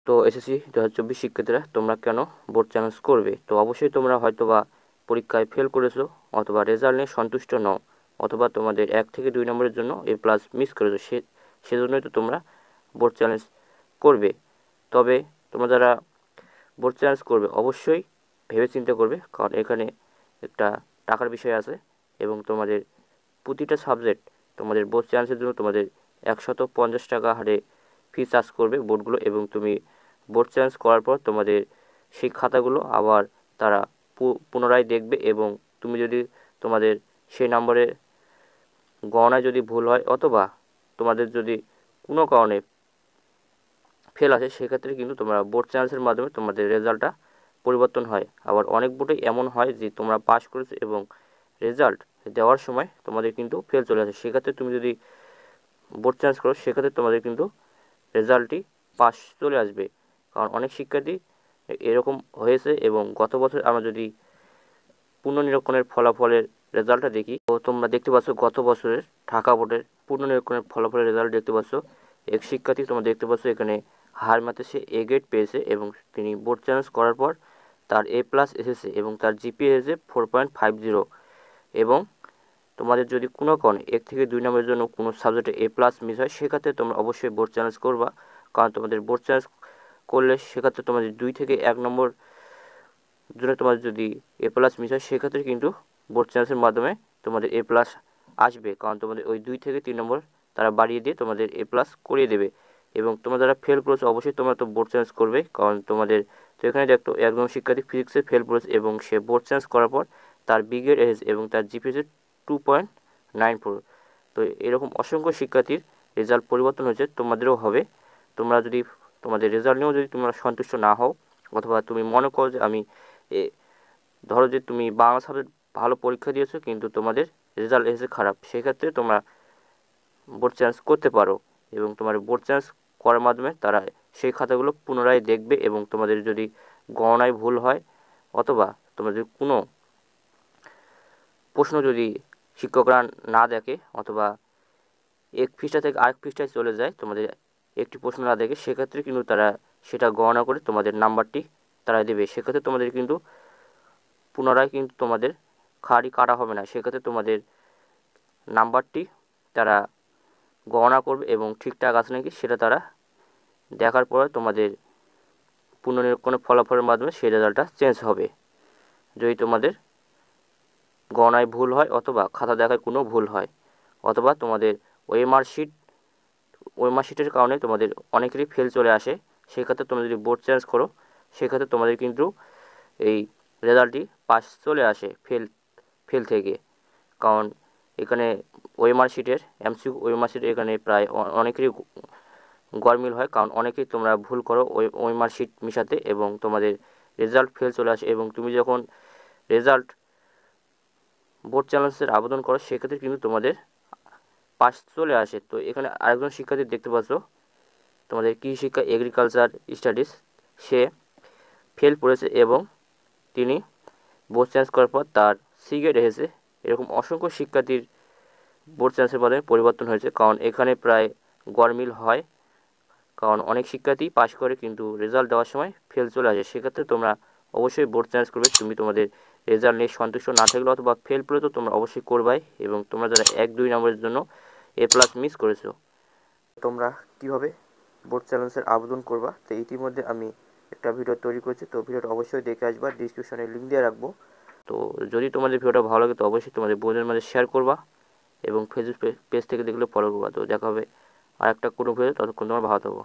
তো এসএসসি 2024 শিক্ষার্থীরা তোমরা কেন বোর্ড চ্যালেঞ্জ করবে? তো অবশ্যই তোমরা হয়তোবা পরীক্ষায় ফেল করেছো, অথবা রেজাল্ট নিয়ে সন্তুষ্ট নও, অথবা তোমাদের 1 থেকে 2 নম্বরের জন্য A+ মিস করেছো, সেজন্যই তো তোমরা বোর্ড চ্যালেঞ্জ করবে। তবে তোমরা যারা বোর্ড চ্যালেঞ্জ করবে অবশ্যই ভেবে চিন্তা করবে, কারণ এখানে একটা টাকার বিষয় আছে এবং তোমাদের প্রতিটা সাবজেক্ট তোমাদের বোর্ড চ্যালেঞ্জের জন্য তোমাদের 150 টাকা হারে ফি চার্জ করবে বোর্ডগুলো, এবং তুমি বোর্ড চ্যালেঞ্জ করার পর তোমাদের সেই খাতাগুলো আবার তারা পুনরায় দেখবে, এবং তুমি যদি তোমাদের সেই নম্বরে গণনায় যদি ভুল হয়, অথবা তোমাদের যদি কোনো কারণে ফেল আসে, সেক্ষেত্রে কিন্তু তোমরা বোর্ড চ্যালেঞ্জের মাধ্যমে তোমাদের রেজাল্টটা পরিবর্তন হয়। আবার অনেক বোর্ডে এমন হয় যে তোমরা পাস করেছো এবং রেজাল্ট দেওয়ার সময় তোমাদের কিন্তু ফেল চলে আসে, সেক্ষেত্রে তুমি যদি বোর্ড চ্যালেঞ্জ করো সেক্ষেত্রে তোমাদের কিন্তু রেজাল্টটি পাস চলে আসবে। কারণ অনেক শিক্ষার্থী এরকম হয়েছে, এবং গত বছর আমরা যদি পুনর্নিরীক্ষণের ফলাফলের রেজাল্টটা দেখি, তো তোমরা দেখতে পাচ্ছ গত বছরের ঢাকা বোর্ডের পুনর্নিরীক্ষণের ফলাফলের রেজাল্ট দেখতে পাচ্ছ। এক শিক্ষার্থী তোমরা দেখতে পাচ্ছ এখানে হার মাতে সে A গ্রেড পেয়েছে, এবং তিনি বোর্ড চ্যালেঞ্জ করার পর তার A+ এসেছে এবং তার জিপিএ এসেছে 4.50। এবং তোমাদের যদি কোনো কারণে 1 থেকে 2 নম্বরের জন্য কোনো সাবজেক্টে A+ মিস হয়, সেক্ষেত্রে তোমরা অবশ্যই বোর্ড চ্যালেঞ্জ করবা। কারণ তোমাদের বোর্ড চ্যালেঞ্জ করলে সেক্ষেত্রে তোমাদের 2 থেকে 1 নম্বর জন্য তোমাদের যদি A+ মিস হয়, সেক্ষেত্রে কিন্তু বোর্ড চ্যালেঞ্জের মাধ্যমে তোমাদের A+ আসবে, কারণ তোমাদের ওই 2 থেকে 3 নম্বর তারা বাড়িয়ে দিয়ে তোমাদের A+ করিয়ে দেবে। এবং তোমরা যারা ফেল করেছো অবশ্যই তোমরা তো বোর্ড চ্যালেঞ্জ করবে, কারণ তোমাদের তো এখানে দেখো একজন শিক্ষার্থী ফিজিক্সে ফেল করেছে এবং সে বোর্ড চ্যালেঞ্জ করার পর তার বি গ্রেড এসেছে এবং তার জিপিএ 2.94। তো এরকম অসংখ্য শিক্ষার্থীর রেজাল্ট পরিবর্তন হয়েছে, তোমাদেরও হবে। তোমরা যদি তোমাদের রেজাল্ট নিয়েও যদি তোমরা সন্তুষ্ট না হও, অথবা তুমি মনে করো যে ধরো যে তুমি বাংলা সাবজেক্ট ভালো পরীক্ষা দিয়েছো কিন্তু তোমাদের রেজাল্ট এসেছে খারাপ, সেক্ষেত্রে তোমরা বোর্ড চ্যালেঞ্জ করতে পারো, এবং তোমার বোর্ড চ্যালেঞ্জ করার মাধ্যমে তারা সেই খাতাগুলো পুনরায় দেখবে, এবং তোমাদের যদি গণনায় ভুল হয়, অথবা তোমাদের কোনো প্রশ্ন যদি শিক্ষকরা না দেখে, অথবা এক পৃষ্ঠা থেকে আরেক পৃষ্ঠায় চলে যায়, তোমাদের একটি প্রশ্ন না দেখে, সেক্ষেত্রে কিন্তু তারা সেটা গণনা করে তোমাদের নাম্বারটি তারা দেবে। সেক্ষেত্রে তোমাদের কিন্তু পুনরায় কিন্তু তোমাদের খাড়ি কাটা হবে না, সেক্ষেত্রে তোমাদের নাম্বারটি তারা গণনা করবে এবং ঠিকঠাক আছে নাকি সেটা তারা দেখার পরে তোমাদের পুনর্নিরীক্ষণের ফলাফলের মাধ্যমে সেই রেজাল্টটা চেঞ্জ হবে। যদি তোমাদের গণনায় ভুল হয়, অথবা খাতা দেখায় কোনো ভুল হয়, অথবা তোমাদের ওই মার্কশিটের কারণে তোমাদের অনেকেরই ফেল চলে আসে, সেক্ষেত্রে তোমরা যদি বোর্ড চেঞ্জ করো, সেক্ষেত্রে তোমাদের কিন্তু এই রেজাল্টটি পাস চলে আসে ফেল থেকে। কারণ এখানে ওএমআর শিটের ওএমআর শিট এখানে প্রায় অনেকেরই গরমিল হয়, কারণ অনেকেই তোমরা ভুল করো ওএমআর শিট মিশাতে, এবং তোমাদের রেজাল্ট ফেল চলে আসে। এবং তুমি যখন রেজাল্ট বোর্ড চ্যালেঞ্জের আবেদন করো, সেক্ষেত্রে কিন্তু তোমাদের পাস চলে আসে। তো এখানে আরেকজন শিক্ষার্থী দেখতে পাচ্ছ, তোমাদের কৃষি শিক্ষা এগ্রিকালচার স্টাডিজ, সে ফেল করেছে এবং তিনি বোর্ড চেঞ্জ করার পর তার সি গ্রেড এসেছে। এরকম অসংখ্য শিক্ষার্থীর বোর্ড চেঞ্জের মাধ্যমে পরিবর্তন হয়েছে, কারণ এখানে প্রায় গরমিল হয়, কারণ অনেক শিক্ষার্থী পাস করে কিন্তু রেজাল্ট দেওয়ার সময় ফেল চলে আসে। সেক্ষেত্রে তোমরা অবশ্যই বোর্ড চেঞ্জ করবে, তুমি তোমাদের রেজাল্ট নিয়ে সন্তুষ্ট না থাকলে, অথবা ফেল করে তো তোমরা অবশ্যই করবাই। এবং তোমরা যারা 1-2 নম্বরের জন্য A+ মিস করেছো, তোমরা কীভাবে বোর্ড চ্যালেঞ্জের আবেদন করবা, তো ইতিমধ্যে আমি একটা ভিডিও তৈরি করেছি, তো ভিডিওটা অবশ্যই দেখে আসবা, ডিসক্রিপশনে লিঙ্ক দিয়ে রাখবো। তো যদি তোমাদের ভিডিওটা ভালো লাগে তো অবশ্যই তোমাদের বন্ধুদের মাঝে শেয়ার করবা, এবং ফেসবুক পেজ থেকে দেখলে ফলো করবা। তো দেখা হবে আর একটা কোনো ভিডিও, ততক্ষণ তোমরা ভালো থাকো।